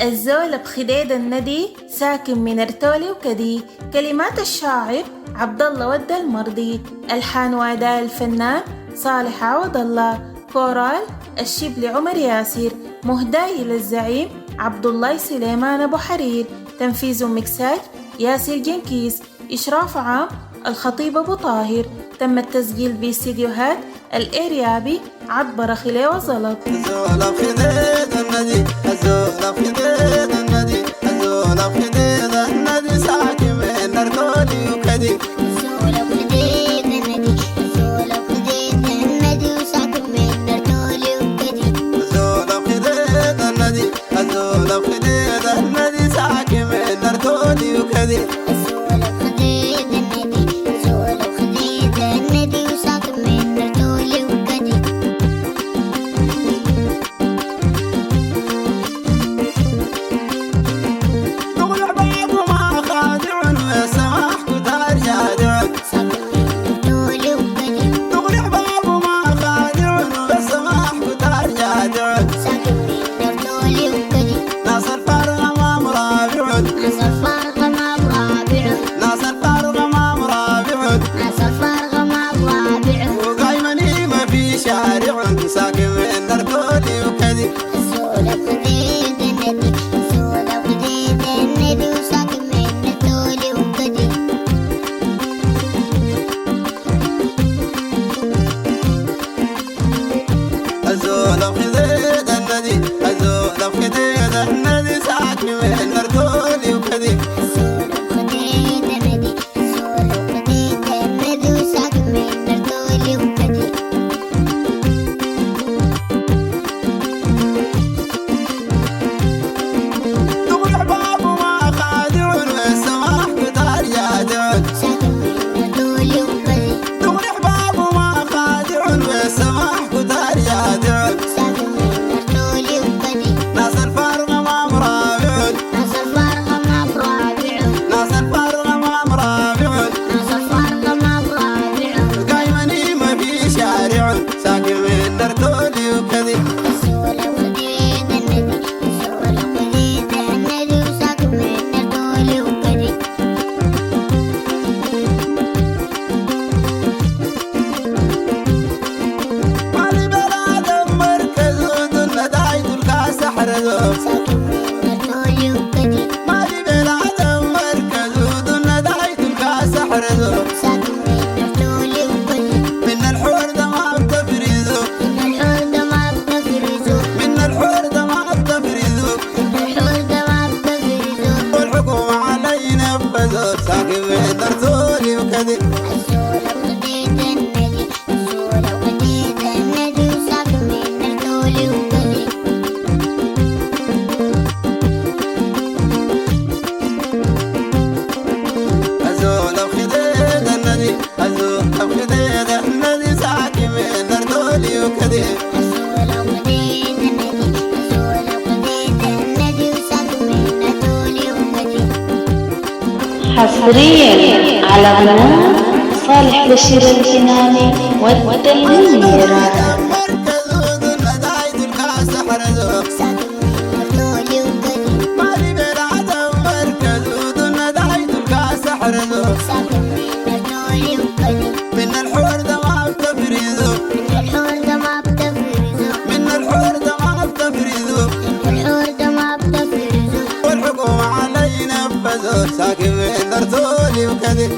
الزول بخديد الندي ساكن من ارتولي وكدي. كلمات الشاعر عبد الله ود المرضي، ألحان وأداء الفنان صالح عوض الله، كورال الشبل عمر ياسر، مهداي للزعيم عبد الله سليمان أبو حرير، تنفيذ ومكساج ياسر جنكيز، إشراف عام الخطيب أبو طاهر. تم التسجيل باستديوهات الإريابي عبر خلي وزلط. حصريا على قناة صالح بشير الكناني والتلميرات. ساكن من ارتولي وكذب